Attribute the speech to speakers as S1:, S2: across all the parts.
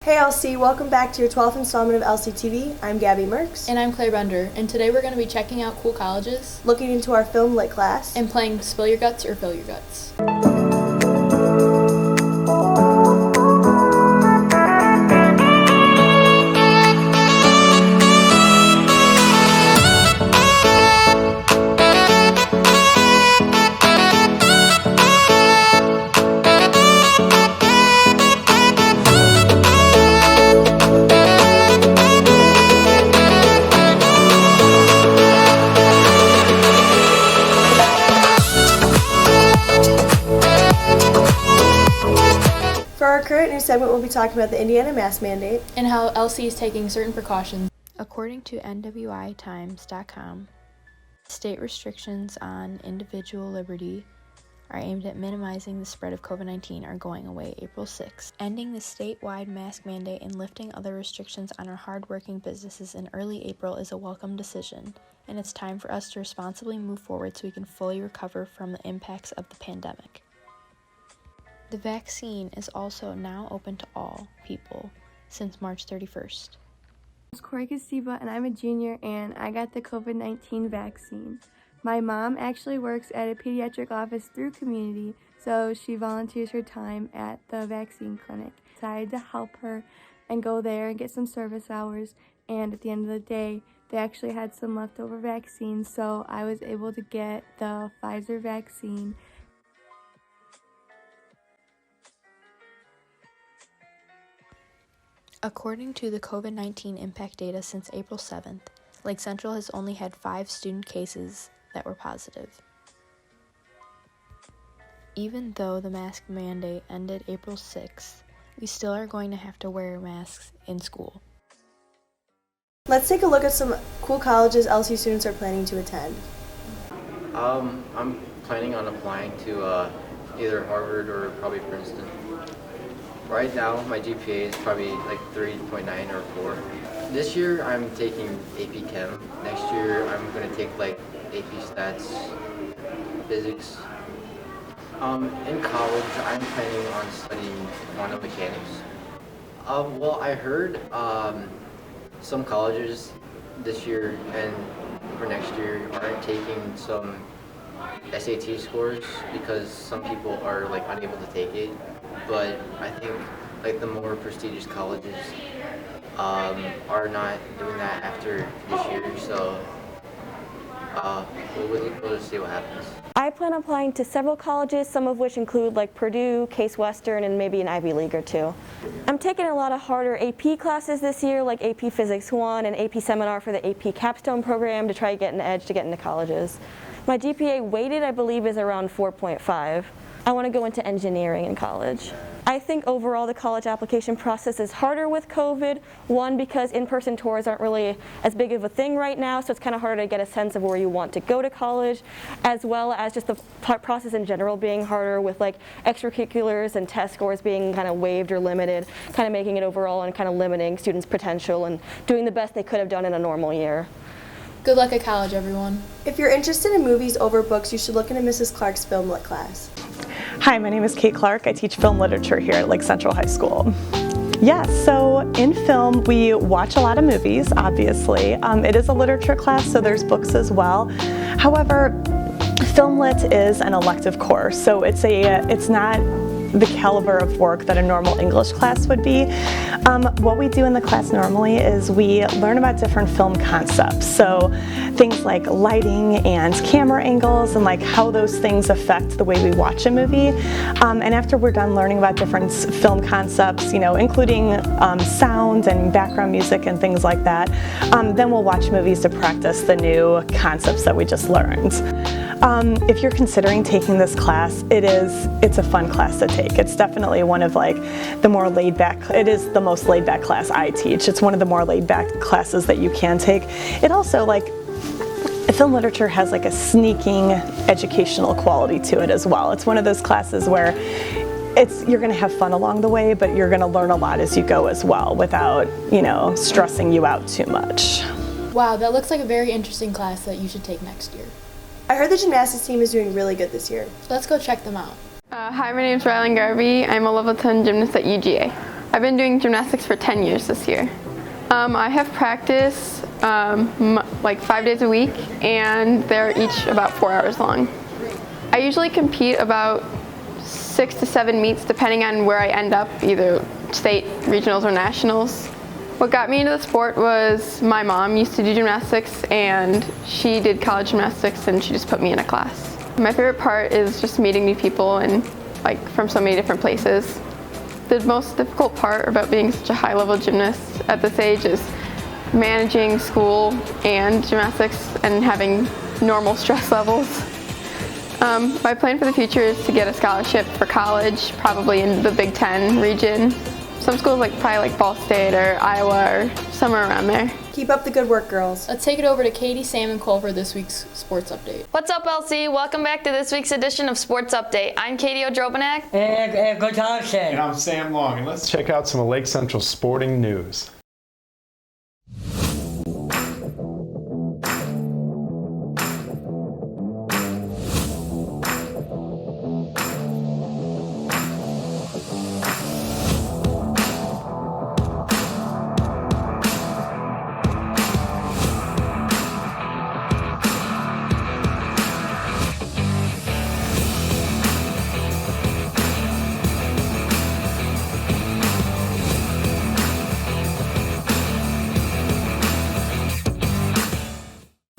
S1: Hey LC, welcome back to your 12th installment of LCTV. I'm Gabby Merks.
S2: And I'm Claire Bender, and today we're going to be checking out cool colleges,
S1: looking into our film lit class,
S2: and playing Spill Your Guts or Fill Your Guts.
S1: For our current news segment, we'll be talking about the Indiana mask mandate
S2: and how LC is taking certain precautions.
S3: According to NWITimes.com, state restrictions on individual liberty are aimed at minimizing the spread of COVID-19 are going away April 6th. Ending the statewide mask mandate and lifting other restrictions on our hardworking businesses in early April is a welcome decision, and it's time for us to responsibly move forward so we can fully recover from the impacts of the pandemic. The vaccine is also now open to all people since March 31st.
S4: I'm Corey Casteva, and I'm a junior, and I got the COVID-19 vaccine. My mom actually works at a pediatric office through community, so she volunteers her time at the vaccine clinic. I decided to help her and go there and get some service hours, and at the end of the day, they actually had some leftover vaccines, so I was able to get the Pfizer vaccine.
S3: According to the COVID-19 impact data since April 7th, Lake Central has only had 5 student cases that were positive. Even though the mask mandate ended April 6th, we still are going to have to wear masks in school.
S1: Let's take a look at some cool colleges LC students are planning to attend.
S5: I'm planning on applying to either Harvard or probably Princeton. Right now, my GPA is probably like 3.9 or 4. This year, I'm taking AP Chem. Next year, I'm going to take like AP Stats, Physics. In college, I'm planning on studying quantum mechanics. Well, I heard some colleges this year and for next year aren't taking some SAT scores because some people are like unable to take it. But I think like the more prestigious colleges are not doing that after this year, so we'll just see what happens.
S6: I plan on applying to several colleges, some of which include like Purdue, Case Western, and maybe an Ivy League or two. I'm taking a lot of harder AP classes this year, like AP Physics 1 and AP Seminar for the AP Capstone program to try to get an edge to get into colleges. My GPA weighted, I believe, is around 4.5. I want to go into engineering in college. I think overall the college application process is harder with COVID. One, because in-person tours aren't really as big of a thing right now, so it's kind of harder to get a sense of where you want to go to college, as well as just the process in general being harder with like extracurriculars and test scores being kind of waived or limited, kind of making it overall and kind of limiting students' potential and doing the best they could have done in a normal year.
S2: Good luck at college, everyone.
S1: If you're interested in movies over books, you should look into Mrs. Clark's film lit class.
S7: Hi, my name is Kate Clark. I teach film literature here at Lake Central High School. Yes, so in film we watch a lot of movies, obviously. It is a literature class, so there's books as well. However, film lit is an elective course, so it's not the caliber of work that a normal English class would be. What we do in the class normally is we learn about different film concepts. So things like lighting and camera angles and like how those things affect the way we watch a movie. And after we're done learning about different film concepts, including sound and background music and things like that, then we'll watch movies to practice the new concepts that we just learned. If you're considering taking this class, it's a fun class to take. It's definitely one of like the more laid back, it is the most laid back class I teach. It's one of the more laid back classes that you can take. It also film literature has like a sneaking educational quality to it as well. It's one of those classes where you're going to have fun along the way, but you're going to learn a lot as you go as well without, stressing you out too much.
S2: Wow, that looks like a very interesting class that you should take next year.
S1: I heard the gymnastics team is doing really good this year.
S2: Let's go check them out.
S8: Hi, my name is Rylan Garvey. I'm a level 10 gymnast at UGA. I've been doing gymnastics for 10 years this year. I have practice like 5 days a week, and they're each about 4 hours long. I usually compete about 6 to 7 meets depending on where I end up, either state, regionals, or nationals. What got me into the sport was my mom used to do gymnastics, and she did college gymnastics, and she just put me in a class. My favorite part is just meeting new people and like from so many different places. The most difficult part about being such a high-level gymnast at this age is managing school and gymnastics and having normal stress levels. My plan for the future is to get a scholarship for college, probably in the Big Ten region. Some schools probably like Ball State or Iowa or somewhere around there.
S1: Keep up the good work, girls.
S2: Let's take it over to Katie, Sam, and Cole for this week's sports update.
S9: What's up, LC? Welcome back to this week's edition of Sports Update. I'm Katie O'Drobanak.
S10: And good job, Sam.
S11: And I'm Sam Long, and let's check out some of Lake Central sporting news.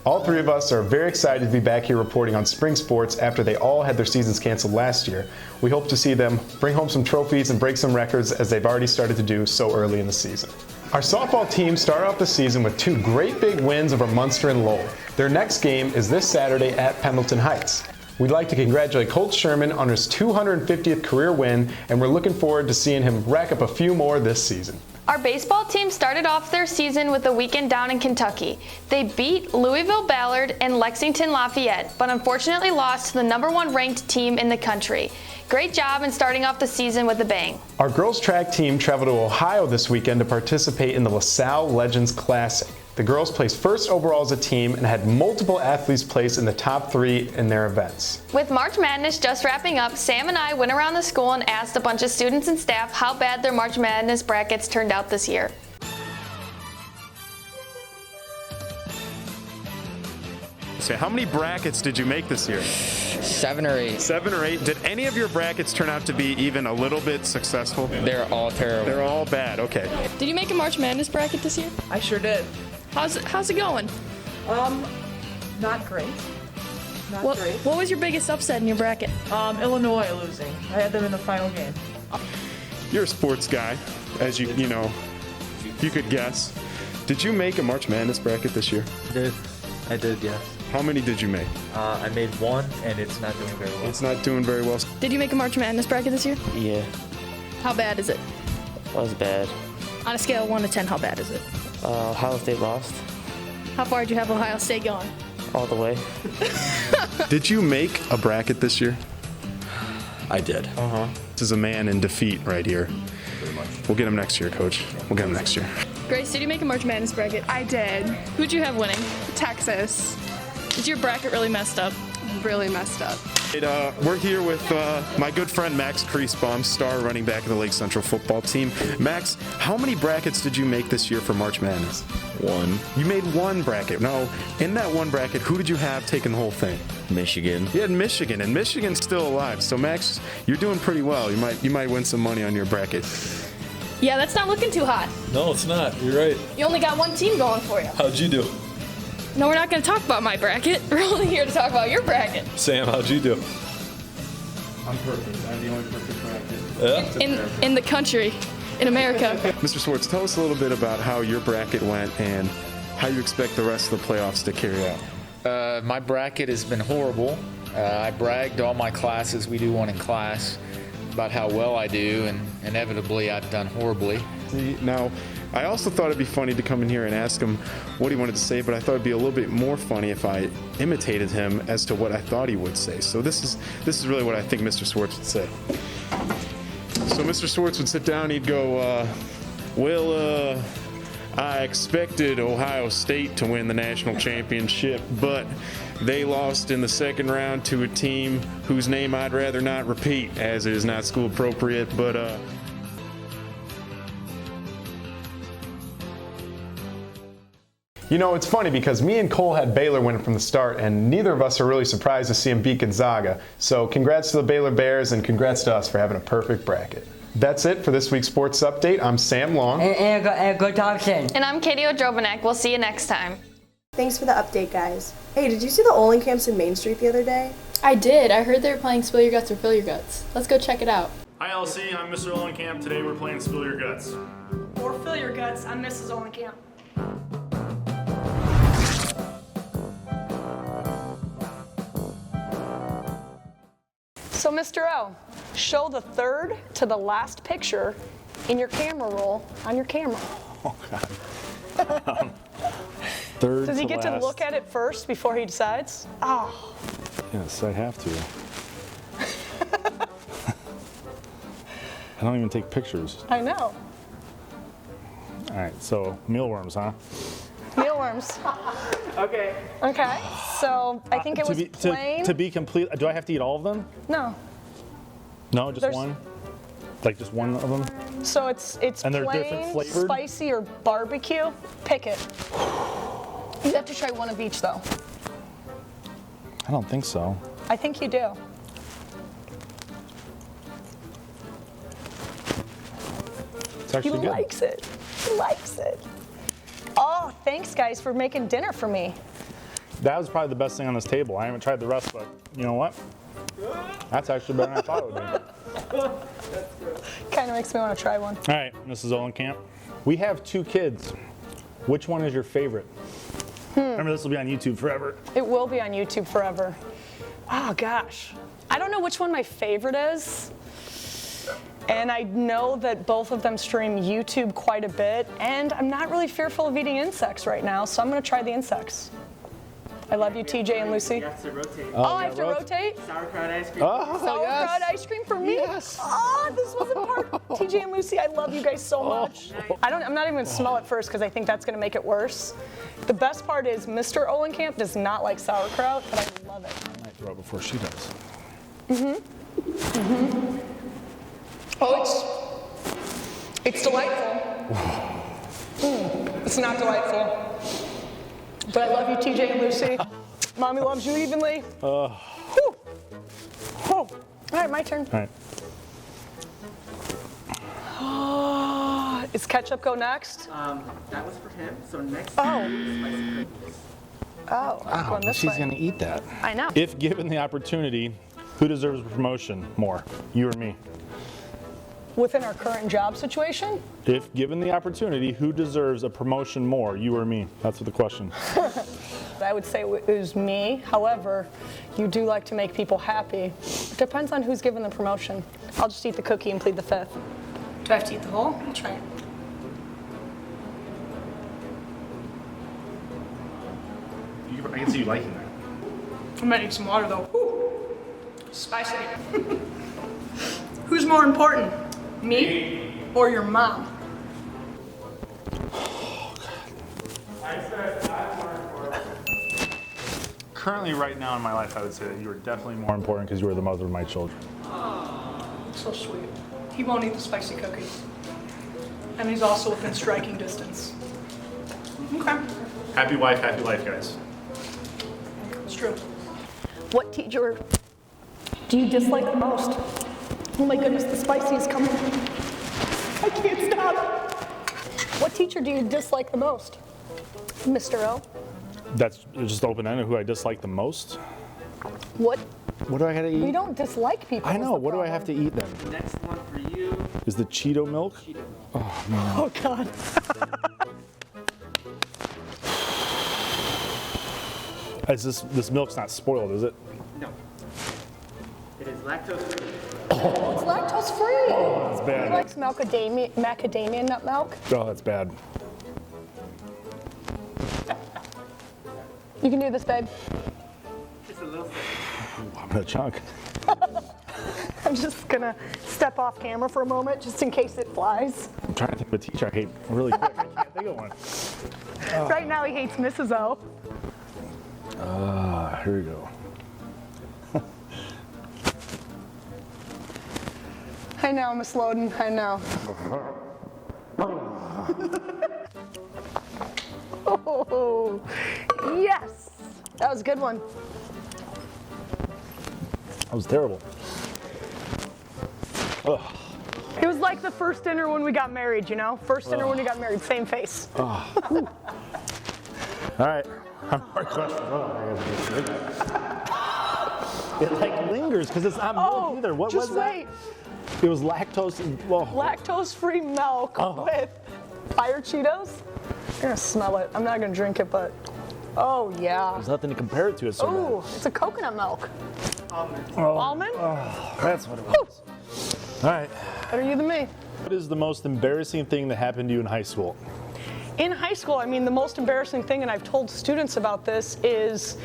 S11: All three of us are very excited to be back here reporting on spring sports after they all had their seasons canceled last year. We hope to see them bring home some trophies and break some records as they've already started to do so early in the season. Our softball team started off the season with 2 great big wins over Munster and Lowell. Their next game is this Saturday at Pendleton Heights. We'd like to congratulate Colt Sherman on his 250th career win, and we're looking forward to seeing him rack up a few more this season.
S9: Our baseball team started off their season with a weekend down in Kentucky. They beat Louisville Ballard and Lexington Lafayette, but unfortunately lost to the #1 ranked team in the country. Great job in starting off the season with a bang.
S11: Our girls track team traveled to Ohio this weekend to participate in the LaSalle Legends Classic. The girls placed first overall as a team and had multiple athletes place in the top 3 in their events.
S9: With March Madness just wrapping up, Sam and I went around the school and asked a bunch of students and staff how bad their March Madness brackets turned out this year.
S11: So how many brackets did you make this year?
S12: 7 or 8.
S11: 7 or 8. Did any of your brackets turn out to be even a little bit successful?
S12: They're all terrible.
S11: They're all bad, okay.
S2: Did you make a March Madness bracket this year?
S13: I sure did.
S2: How's it going?
S13: Not great. Not great.
S2: What was your biggest upset in your bracket?
S13: Illinois losing. I had them in the final game.
S11: You're a sports guy, as you could guess. Did you make a March Madness bracket this year?
S14: I did, yes.
S11: How many did you make?
S14: I made 1, and it's not doing very well.
S11: It's not doing very well.
S2: Did you make a March Madness bracket this year?
S15: Yeah.
S2: How bad is it?
S15: That was bad.
S2: On a scale of 1 to 10, how bad is it?
S15: Ohio State lost.
S2: How far did you have Ohio State going?
S15: All the way.
S11: Did you make a bracket this year?
S14: I did.
S11: This is a man in defeat right here. We'll get him next year, Coach. We'll get him next year.
S2: Grace, did you make a March Madness bracket?
S8: I did.
S2: Who'd you have winning?
S8: Texas.
S2: Is your bracket really messed up?
S8: Really messed up.
S11: We're here with my good friend Max Kriesbaum, star running back of the Lake Central football team. Max, how many brackets did you make this year for March Madness?
S14: 1.
S11: You made 1 bracket. No, in that 1 bracket, who did you have taking the whole thing?
S14: Michigan.
S11: You had Michigan, and Michigan's still alive. So Max, you're doing pretty well. You might win some money on your bracket.
S2: Yeah, that's not looking too hot.
S14: No, it's not. You're right.
S2: You only got 1 team going for you.
S14: How'd you do?
S2: No, we're not going to talk about my bracket. We're only here to talk about your bracket.
S14: Sam, how'd you do?
S11: I'm perfect. I'm the only perfect bracket.
S14: Yeah?
S2: In the country, in America.
S11: Mr. Swartz, tell us a little bit about how your bracket went and how you expect the rest of the playoffs to carry out.
S16: My bracket has been horrible. I bragged to all my classes, we do one in class, about how well I do, and inevitably I've done horribly.
S11: Now, I also thought it'd be funny to come in here and ask him what he wanted to say, but I thought it'd be a little bit more funny if I imitated him as to what I thought he would say. So this is really what I think Mr. Swartz would say. So Mr. Swartz would sit down, he'd go, I expected Ohio State to win the national championship, but they lost in the second round to a team whose name I'd rather not repeat, as it is not school appropriate, but You know, it's funny because me and Cole had Baylor winning from the start, and neither of us are really surprised to see him beat Gonzaga. So congrats to the Baylor Bears, and congrats to us for having a perfect bracket. That's it for this week's Sports Update. I'm Sam Long.
S10: And Good Thompson.
S9: And I'm Katie Odrobanek. We'll see you next time.
S1: Thanks for the update, guys. Hey, did you see the Ohlencamps in Main Street the other day?
S2: I did. I heard they were playing Spill Your Guts or Fill Your Guts. Let's go check it out.
S17: Hi LC, I'm Mr. Ohlencamp. Today we're playing Spill Your Guts.
S18: Or Fill Your Guts, I'm Mrs. Ohlencamp. So Mr. O, show the third to the last picture in your camera roll on your camera.
S14: Oh, God. Third
S18: Does he
S14: to
S18: get
S14: last.
S18: to look at it first before he decides? Oh.
S14: Yes, I have to. I don't even take pictures.
S18: I know.
S14: All right, so mealworms, huh?
S18: Mealworms.
S13: Okay.
S18: Okay, so I think it was plain.
S14: To be complete, do I have to eat all of them?
S18: No.
S14: No, just
S18: There's-
S14: one? Like just one of them?
S18: So it's
S14: And they're different
S18: plain,
S14: flavored?
S18: spicy, or barbecue. Pick it. You have to try one of each, though.
S14: I don't think so.
S18: I think you do.
S14: It's actually
S18: He
S14: good.
S18: likes it. He likes it. Oh, thanks, guys, for making dinner for me.
S14: That was probably the best thing on this table. I haven't tried the rest, but you know what? That's actually better than I thought it would be.
S18: Kind of makes me want to try one.
S14: All right, Mrs. Ohlencamp. We have 2 kids. Which one is your favorite? Remember, this will be on YouTube forever.
S18: It will be on YouTube forever. Oh, gosh. I don't know which one my favorite is. And I know that both of them stream YouTube quite a bit. And I'm not really fearful of eating insects right now, so I'm going to try the insects. I love you, TJ and Lucy.
S10: You have to rotate.
S18: Oh, I have to rotate?
S10: Sauerkraut ice cream.
S14: Oh,
S18: Sauerkraut ice cream for me?
S14: Yes.
S18: Oh, this wasn't part. TJ and Lucy, I love you guys so much. I'm not even going to smell it first because I think that's going to make it worse. The best part is Mr. Ohlencamp does not like sauerkraut, but I love it.
S14: I might throw it before she does.
S18: Oh, it's delightful. It's not delightful. But I love you, TJ and Lucy. Mommy loves you evenly. Whew. Whew. All right, my turn.
S14: All right.
S18: Is ketchup go next?
S10: That was for him. So next
S18: Oh.
S10: spicy cookies.
S18: Oh, I'm going this
S14: she's
S18: way.
S14: gonna eat that.
S18: I know.
S14: If given the opportunity, who deserves promotion more, you or me?
S18: Within our current job situation?
S14: If given the opportunity, who deserves a promotion more, you or me? That's what the question.
S18: I would say it was me. However, you do like to make people happy. It depends on who's given the promotion. I'll just eat the cookie and plead the fifth. Do I have to eat the whole? I'll try it.
S14: I can see you liking that.
S18: I'm gonna need some water though. Whew. Spicy. Who's more important? Me or your mom?
S14: Currently, right now in my life, I would say that you are definitely more important because you are the mother of my children.
S18: So sweet. He won't eat the spicy cookies. And he's also within striking distance. Okay.
S14: Happy wife, happy life, guys.
S18: It's true. What teacher do you dislike the most? Oh my goodness, the spicy is coming. I can't stop. What teacher do you dislike the most? Mr. O?
S14: That's just open-ended. Who I dislike the most?
S18: What?
S14: What do I gotta eat?
S18: We don't dislike people.
S14: I
S18: is
S14: know.
S18: the
S14: What do I
S18: problem.
S14: have to eat then?
S10: Next one for you.
S14: Is the Cheeto milk? Oh man.
S18: Oh God.
S14: Is this milk's not spoiled, is it?
S10: No. It is lactose free.
S18: It's lactose free.
S14: Oh, that's
S18: He
S14: bad.
S18: likes macadamia nut milk.
S14: Oh, that's bad.
S18: You can do this, babe.
S10: Just a little sip.
S14: Ooh, I'm gonna chunk.
S18: I'm just gonna step off camera for a moment just in case it flies.
S14: I'm trying to think of a teacher I hate really quick. I can't think of one.
S18: Right now he hates Mrs. O.
S14: Here we go.
S18: I know, Miss Loden, I know. Oh, Woo! Yes! That was a good one.
S14: That was terrible. Ugh.
S18: It was like the first dinner when we got married, you know? First dinner when we got married, same face.
S14: All right. More questions. It like lingers because it's not milk either. What was that?
S18: Wait.
S14: It was lactose.
S18: Lactose-free milk with fire Cheetos. I'm gonna smell it. I'm not gonna drink it, but oh yeah.
S14: There's nothing to compare it to. It's so
S18: Ooh, it's a coconut milk.
S10: Almond.
S18: Almond?
S14: Oh, that's what it was. All right.
S18: Better you than me.
S14: What is the most embarrassing thing that happened to you in high school?
S18: In high school, I mean, the most embarrassing thing, and I've told students about this, is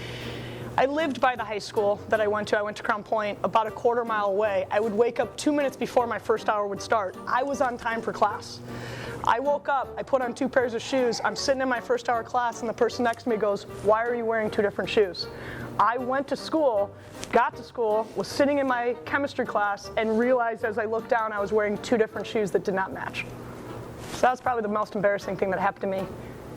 S18: I lived by the high school that I went to. I went to Crown Point, about a quarter mile away. I would wake up 2 minutes before my first hour would start. I was on time for class. I woke up, I put on 2 pairs of shoes. I'm sitting in my first hour class, and the person next to me goes, "Why are you wearing 2 different shoes?" I went to school, got to school, was sitting in my chemistry class, and realized as I looked down I was wearing 2 different shoes that did not match. So that was probably the most embarrassing thing that happened to me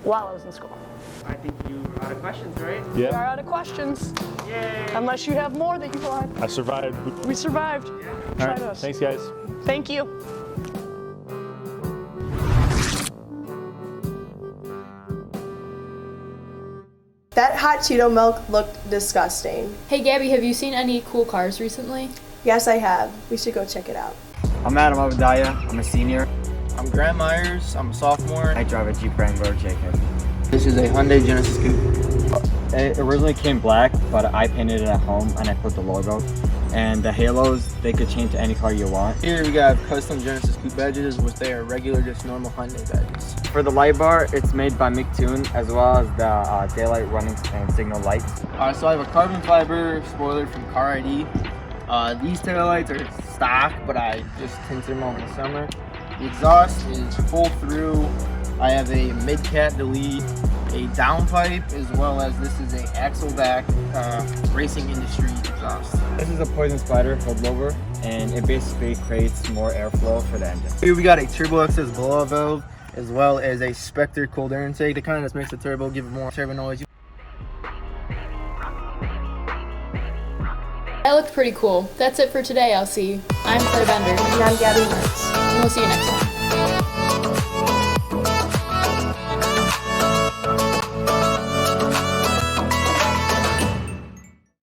S18: while I was in school.
S10: I think you are out of questions, right?
S18: We are out of questions.
S10: Yay!
S18: Unless you have more that you want.
S14: I survived.
S18: We survived.
S14: All
S18: Tried
S14: right.
S18: us.
S14: Thanks, guys.
S18: Thank you.
S1: That hot Cheeto milk looked disgusting.
S2: Hey Gabby, have you seen any cool cars recently?
S1: Yes, I have. We should go check it out.
S19: I'm Adam Abadaya. I'm a senior.
S20: I'm Grant Myers. I'm a sophomore.
S19: I drive a Jeep Wrangler JK.
S20: This is a Hyundai Genesis Coupe.
S19: It originally came black, but I painted it at home and I put the logo. And the halos, they could change to any car you want.
S20: Here we got custom Genesis Coupe badges, which they are regular, just normal Hyundai badges.
S19: For the light bar, it's made by McToon, as well as the daylight running and signal lights.
S20: So I have a carbon fiber spoiler from Car ID. These taillights are stock, but I just tinted them over the summer. The exhaust is full through. I have a mid-cat delete, a downpipe, as well as this is a axle back racing industry exhaust.
S19: This is a Poison Spider hood lower, and it basically creates more airflow for the engine.
S20: Here we got a turbo access blowout valve, as well as a Spectre cold air intake that kind of just makes the turbo give it more turbo noise.
S2: That looked pretty cool. That's it for today, LC. I'm Claire Bender.
S1: And I'm Gabby Marks.
S2: And we'll see you next time.